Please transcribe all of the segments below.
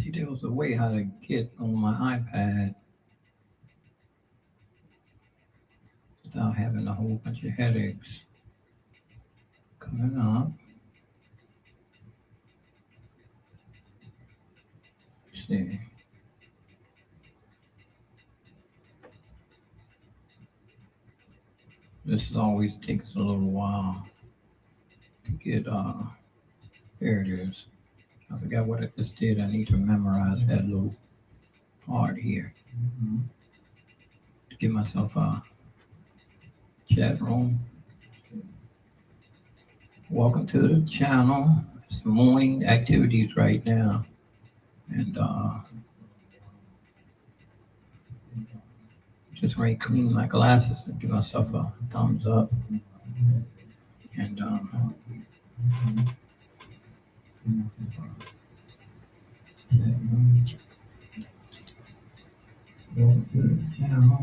See, there was a way how to get on my iPad without having a whole bunch of headaches coming up. Let's see. This always takes a little while to get, here it is. I forgot what I just did. I need to memorize that little part here. Give myself a chat room. Welcome to the channel. It's morning activities right now. And just ready to clean my glasses and give myself a thumbs up. And welcome to the channel.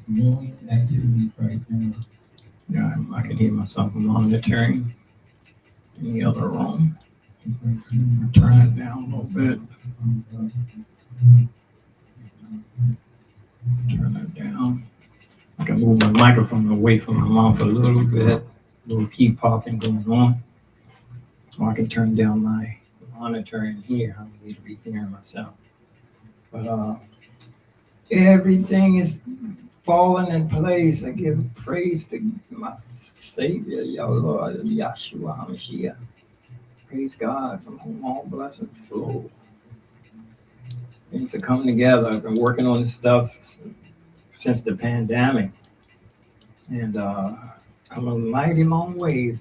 Morning activities right now. Yeah, I can hear myself monitoring in the other room. Turn it down a little bit. Turn it down. I can move my microphone away from my mouth a little bit. A little key popping going on. Or I can turn down my monitor in here. I don't need to be hearing myself. But everything is falling in place. I give praise to my Savior, your Lord, Yahshua HaMashiach. Praise God, from whom all blessings flow. Things are coming together. I've been working on this stuff since the pandemic, and come a mighty long ways.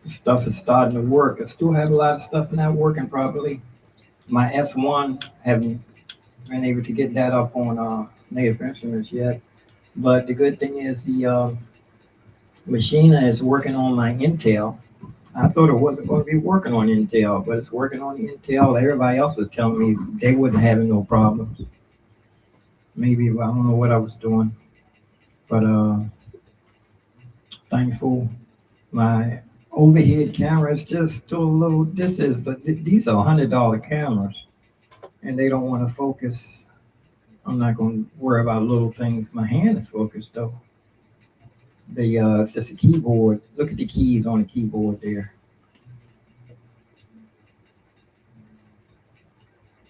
The stuff is starting to work. I still have a lot of stuff not working properly. My S1, haven't been able to get that up on Native Instruments yet. But the good thing is the Machina is working on my Intel. I thought it wasn't going to be working on Intel, but it's working on Intel. Everybody else was telling me they wasn't having no problems. Maybe, I don't know what I was doing, but thankful. My overhead camera is just still a little, these are $100 cameras, and they don't want to focus. I'm not going to worry about little things. My hand is focused though. It's just a keyboard. Look at the keys on the keyboard there.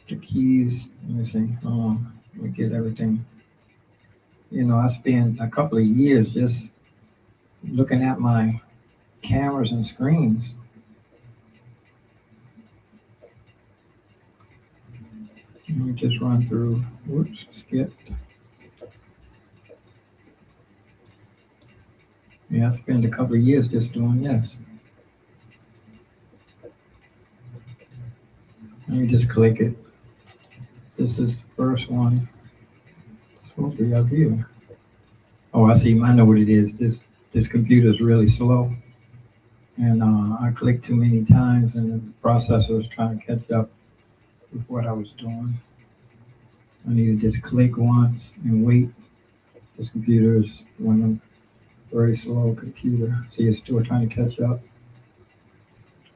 The keys, let me see. Let me get everything. You know, I spent a couple of years just looking at my cameras and screens. Let me just run through. Whoops, skipped. Yeah, I spent a couple of years just doing this. Let me just click it. This is the first one. It's supposed to be up here. Oh, I see. I know what it is. This computer is really slow, and I clicked too many times, and the processor was trying to catch up with what I was doing. I need to just click once and wait. This computer is one of very slow computer. See, it's still trying to catch up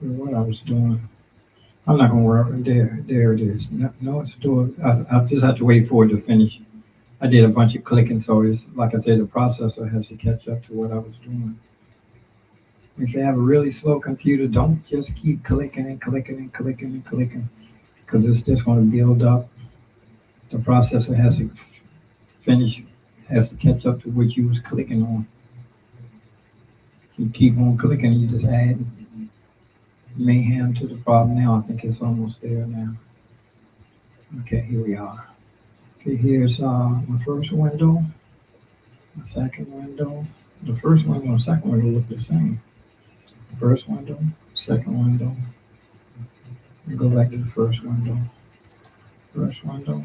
with what I was doing. I'm not gonna worry. There it is. No, it's still. I just have to wait for it to finish. I did a bunch of clicking, so it's like I said, the processor has to catch up to what I was doing. If you have a really slow computer, don't just keep clicking and clicking and clicking and clicking, because it's just going to build up. The processor has to finish, has to catch up to what you was clicking on. If you keep on clicking, you just add mayhem to the problem. Now I think it's almost there now. Okay, here we are. Okay, here's my first window, my second window. The first window and second window look the same. First window, second window. We go back to the first window. First window.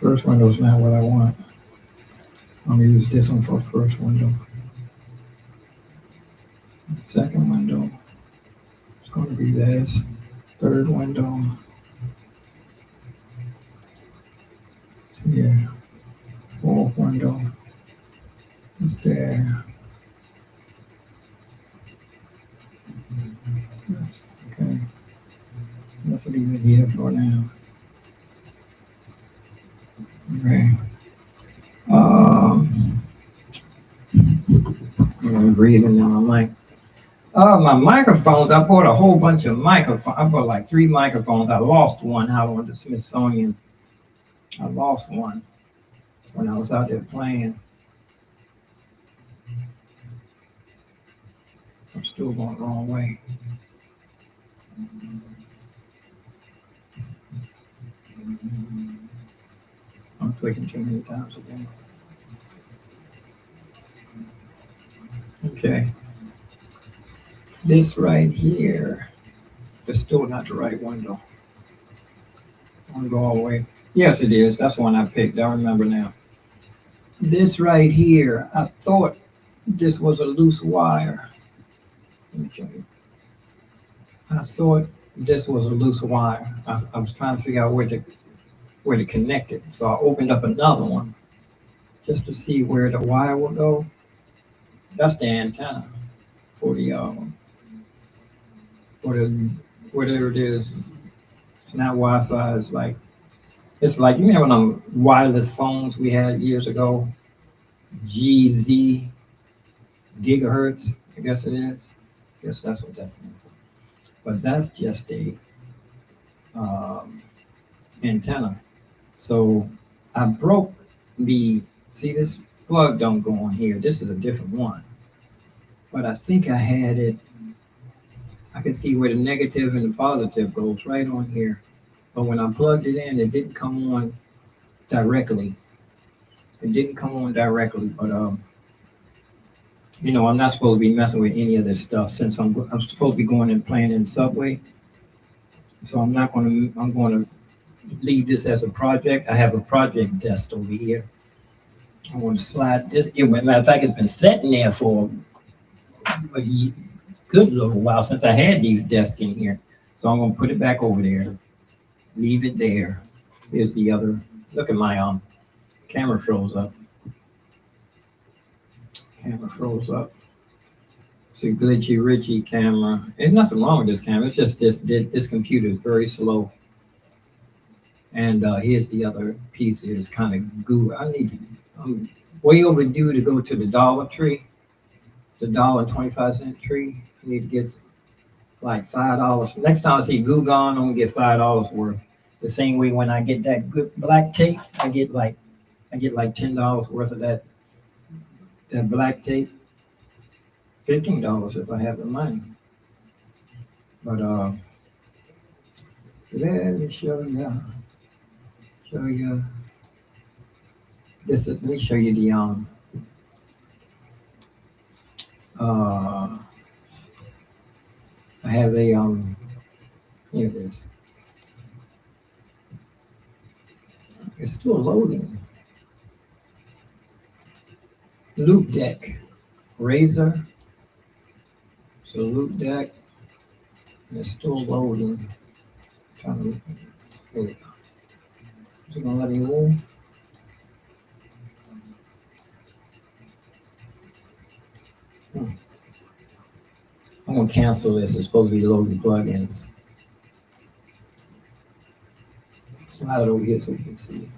First window is not what I want. I'm gonna use this one for first window. Second window. It's going to be this. Third window. Yeah. Fourth window. It's there. breathing on my mic. My microphones, I bought a whole bunch of microphones. I bought like 3 microphones. I lost one out on the Smithsonian. I lost one when I was out there playing. I'm still going the wrong way. I'm clicking too many times again. Okay. This right here is still not the right one though. I want to go all the way. Yes, it is. That's the one I picked. I remember now. This right here, I thought this was a loose wire. Let me show you. I thought this was a loose wire. I was trying to figure out where to connect it. So I opened up another one just to see where the wire will go. That's the antenna for the whatever it is. It's not Wi-Fi. It's like you remember them wireless phones we had years ago, GZ gigahertz. I guess it is. I guess that's what that's meant for. But that's just a antenna. So I broke see this plug don't go on here. This is a different one. But I think I had it, I could see where the negative and the positive goes right on here. But when I plugged it in, it didn't come on directly. It didn't come on directly, but I'm not supposed to be messing with any of this stuff since I'm supposed to be going and playing in Subway. So I'm going to leave this as a project. I have a project desk over here. I want to slide this. Matter of fact, it's been sitting there for a good little while since I had these desks in here. So I'm going to put it back over there. Leave it there. Here's the other. Look at my camera froze up. Camera froze up. It's a glitchy, Richie camera. There's nothing wrong with this camera. It's just this computer is very slow. And here's the other piece. It's kind of goo. I'm way overdue to go to the Dollar Tree, the $1.25 tree. I need to get like $5. Next time I see Goo Gone, I'm gonna get $5 worth. The same way when I get that good black tape, I get like $10 worth of that black tape. $15 if I have the money. But let me show you this. Let me show you the I have a here it is. It's still loading. Loop deck, Razor. So loop deck, and it's still loading. Here we go. Is it gonna let me move? I'm gonna cancel this. It's supposed to be loading plugins. Slide it over here so you can see.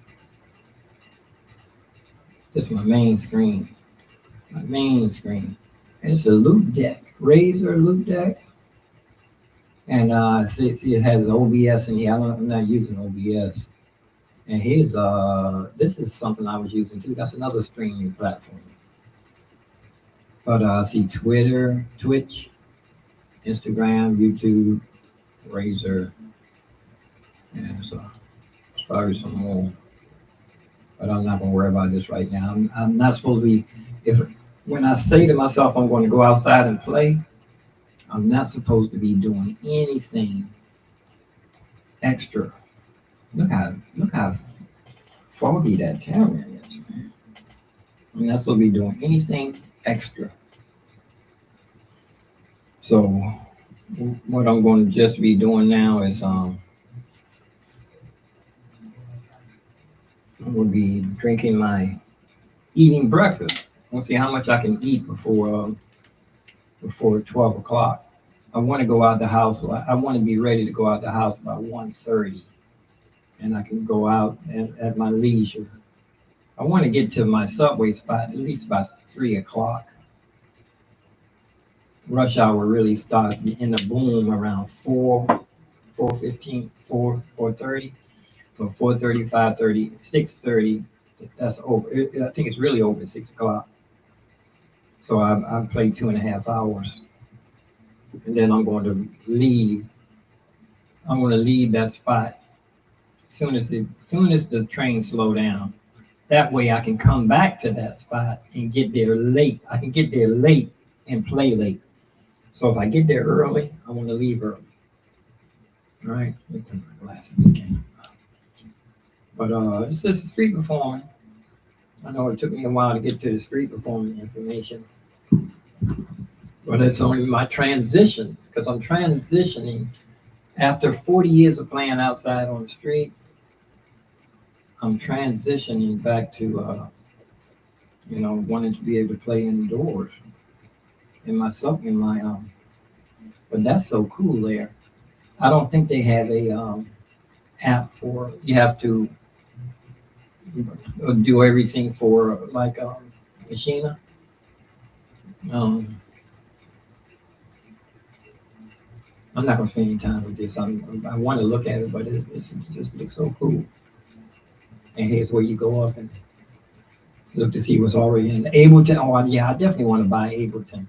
This is my main screen. My main screen. And it's a loop deck, Razor loop deck. And see it has OBS in here. I'm not using OBS. And here's this is something I was using too. That's another streaming platform. But see Twitter, Twitch, Instagram, YouTube, Razor, and so there's probably some more. But I'm not gonna worry about this right now. I'm not supposed to be. When I say to myself I'm going to go outside and play, I'm not supposed to be doing anything extra. Look how foggy that camera is, man. I'm not supposed to be doing anything extra. So what I'm going to just be doing now is I'm going to be eating breakfast. I want to see how much I can eat before 12 o'clock. I want to go out the house. I want to be ready to go out the house by 1:30, and I can go out at my leisure. I want to get to my Subway spot at least by 3 o'clock. Rush hour really starts in the boom around 4:15, 4:30. So 4:30, 5:30, 6:30. That's over. I think it's really over at 6 o'clock. So I played 2.5 hours, and then I'm going to leave. I'm going to leave that spot soon as the train slow down. That way I can come back to that spot and get there late. I can get there late and play late. So if I get there early, I want to leave early. All right, let me take my glasses again. But it's just street performing. I know it took me a while to get to the street performing information, but it's only my transition because I'm transitioning after 40 years of playing outside on the street. I'm transitioning back to wanting to be able to play indoors in my but that's so cool there. I don't think they have a app for you have to do everything for like Machina. Um, I'm not gonna spend any time with this. I want to look at it, but it just looks so cool. And here's where you go up and look to see what's already in Ableton. Oh yeah, I definitely want to buy Ableton.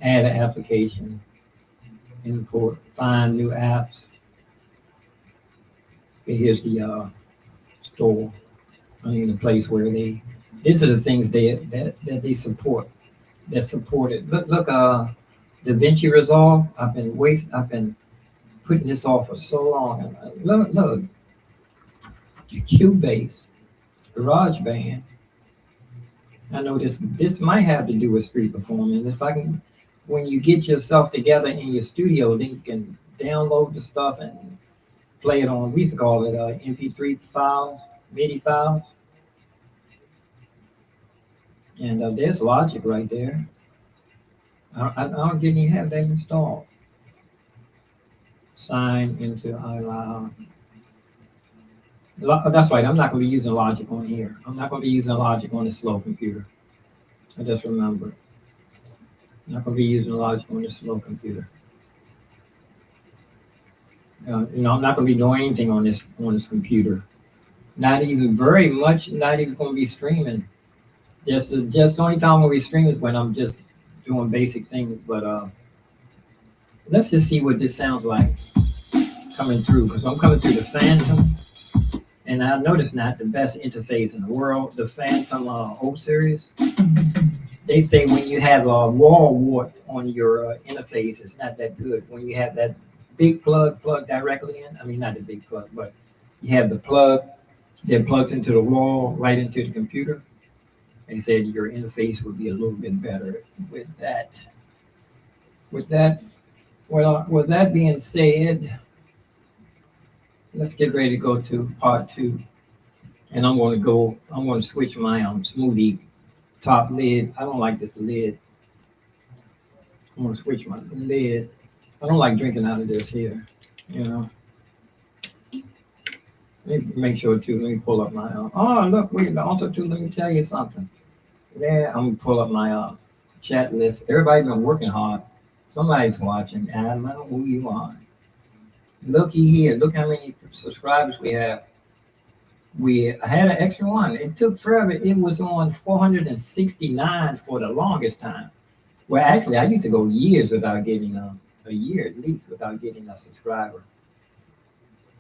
Add an application, import, find new apps. Okay, here's the store. I need a place where they. These are the things that they support. That supported. Look. DaVinci Resolve. I've been putting this off for so long. Look. Cubase, GarageBand. I know this might have to do with street performing. If I can, when you get yourself together in your studio, then you can download the stuff and play it on. We used to call it MP3 files, MIDI files, and there's Logic right there. Didn't even have that installed. Sign into iCloud. That's right. I'm not going to be using Logic on here. I'm not going to be using Logic on this slow computer. I just remembered. I'm not going to be using Logic on this slow computer. I'm not going to be doing anything on this computer. Not even very much. Not even going to be streaming. Just the only time I'm going to be streaming is when I'm just doing basic things. But let's just see what this sounds like coming through. Because I'm coming through the Phantom, and I know it's not the best interface in the world. The Phantom O series. They say when you have a wall wart on your interface, it's not that good. When you have that big plug directly in, I mean, not the big plug, but you have the plug that plugs into the wall right into the computer. They said your interface would be a little bit better with that. With that being said, let's get ready to go to part two. And I'm going to switch my smoothie top lid. I don't like this lid. I'm going to switch my lid. I don't like drinking out of this here, you know. Let me make sure too. Let me pull up my. Oh, look, wait. Also too. Let me tell you something. Yeah, I'm gonna pull up my chat list. Everybody's been working hard. Somebody's watching. And I don't know who you are. Looky here. Look how many subscribers we have. We had an extra one. It took forever. It was on 469 for the longest time. Well, actually, I used to go years without getting a year at least without getting a subscriber.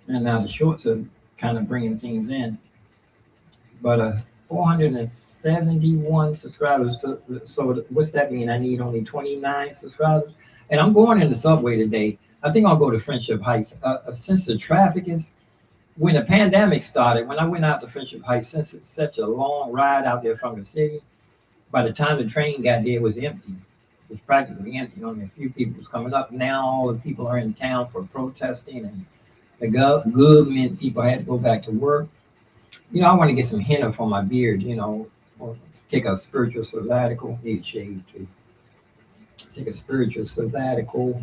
And now the shorts are kind of bringing things in. But 471 subscribers. So what's that mean? I need only 29 subscribers. And I'm going in the subway today. I think I'll go to Friendship Heights. Since the traffic is, when the pandemic started, when I went out to Friendship Heights, since it's such a long ride out there from the city, by the time the train got there, it was empty. It was practically empty. Only a few people was coming up. Now all the people are in town for protesting, and the government people had to go back to work. I want to get some henna for my beard, or take a spiritual sabbatical. Need shave too. Take a spiritual sabbatical,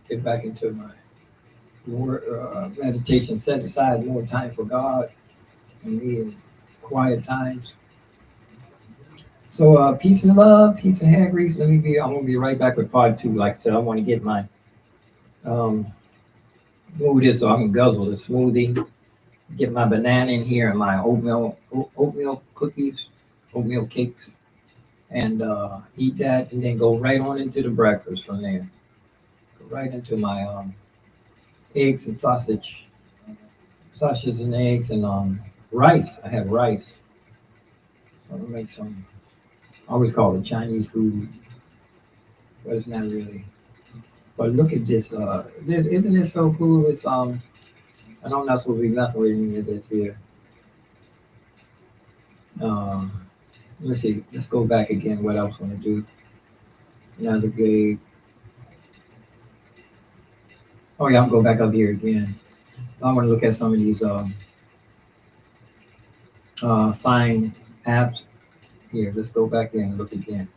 get back into my more meditation, set aside more time for God and me in quiet times. So peace and love, peace and hair grease. I'm gonna be right back with part two. Like I said, I want to get my um move this so I can guzzle the smoothie. Get my banana in here and my oatmeal cookies, oatmeal cakes, and eat that, and then go right on into the breakfast from there. Go right into my eggs and sausages and eggs and rice. I have rice. So I'm gonna make some. I always call it Chinese food, but it's not really. But look at this. Isn't it so cool? It's I know I'm not supposed to be messing with any of this here. Um, let's see. Let's go back again. What else want to do? Navigate. Oh yeah, I'm going back up here again. I want to look at some of these fine apps here. Let's go back in and look again.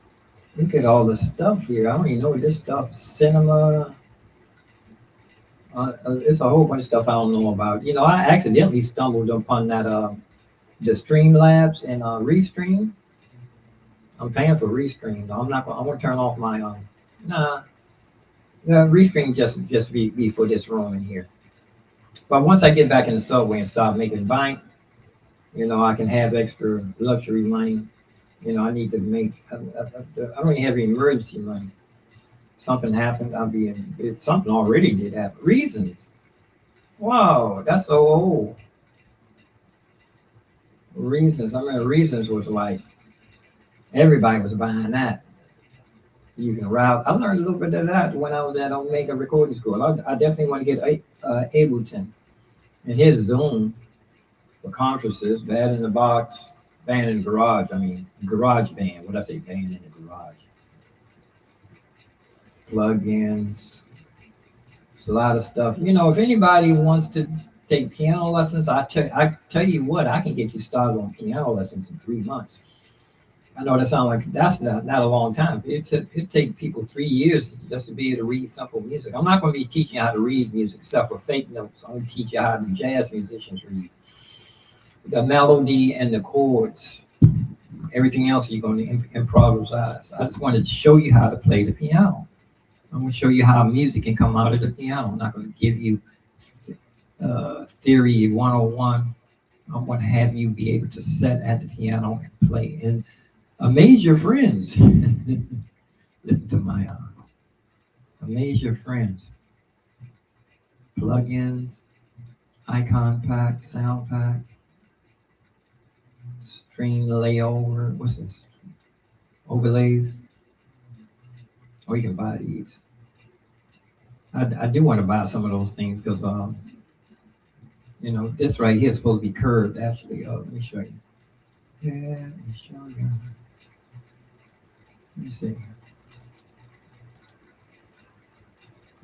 Look at all the stuff here. I don't even know what this stuff. Cinema. It's a whole bunch of stuff I don't know about. You know, I accidentally stumbled upon that the Streamlabs and Restream. I'm paying for Restream. I'm not. I'm gonna turn off my Nah, the Restream just be for this room in here. But once I get back in the subway and start making bank, you know, I can have extra luxury money. You know, I need to make. I don't even have any emergency money. Something happened, I'll be in. If something already did happen. Reasons. Wow, that's so old. Reasons. I mean, Reasons was like everybody was buying that. You can route. I learned a little bit of that when I was at Omega Recording School. I definitely want to get Ableton and his Zoom for conferences. Bad in the box, band in the garage. I mean, garage band. What I say, band in the garage. Plugins. It's a lot of stuff. You know, if anybody wants to take piano lessons, I tell you what, I can get you started on piano lessons in 3 months. I know that sounds like that's not a long time. It take people 3 years just to be able to read simple music. I'm not going to be teaching you how to read music except for fake notes. I'm going to teach you how the jazz musicians read the melody and the chords. Everything else you're going to improvise. I just wanted to show you how to play the piano. I'm going to show you how music can come out of the piano. I'm not going to give you theory 101. I'm going to have you be able to sit at the piano and play and amaze your friends. Listen to my amaze your friends. Plugins, icon packs, sound packs, stream layover. What's this? Overlays. Or you can buy these. I do want to buy some of those things because you know, this right here is supposed to be curved actually. Let me show you. Yeah, let me show you. Let me see.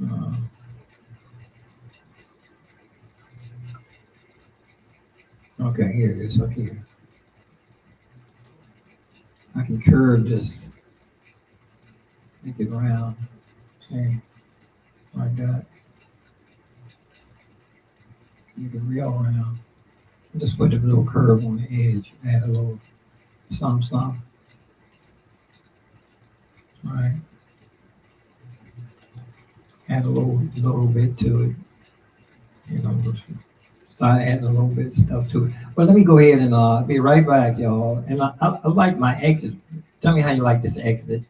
Uh, okay, here it is. Up here. I can curve this, make it round. See, like that. Make it real round. Just put a little curve on the edge. Add a little some. All right. Add a little bit to it. You know, just start adding a little bit of stuff to it. But let me go ahead and be right back, y'all. And I like my exit. Tell me how you like this exit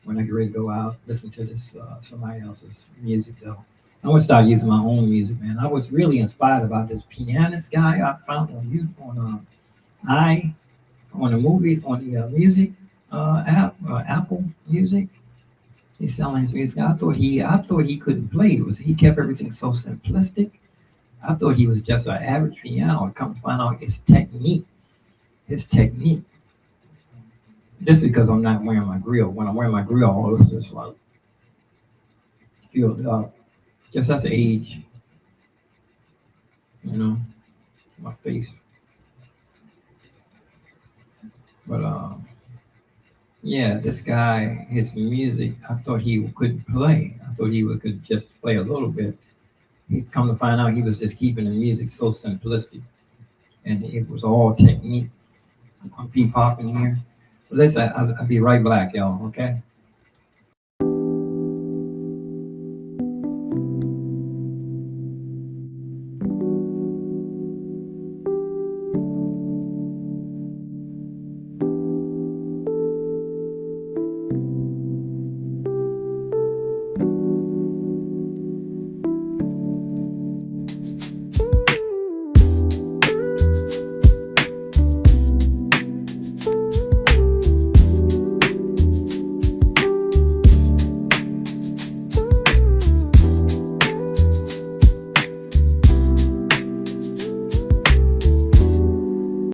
when I get ready to go out. Listen to this somebody else's music though. I want to start using my own music, man. I was really inspired about this pianist guy I found on you I on the movie on the music app Apple Music. He's selling his music. I thought he couldn't play. It was he kept everything so simplistic. I thought he was just an average piano. I come to find out his technique. His technique. Just because I'm not wearing my grill. When I'm wearing my grill, all this is like filled up. Just that's age, you know, my face. But yeah, this guy, his music, I thought he couldn't play. I thought he could just play a little bit. He's come to find out he was just keeping the music so simplistic, and it was all technique. I'm peep popping here. Listen, I'll be right back, y'all, okay?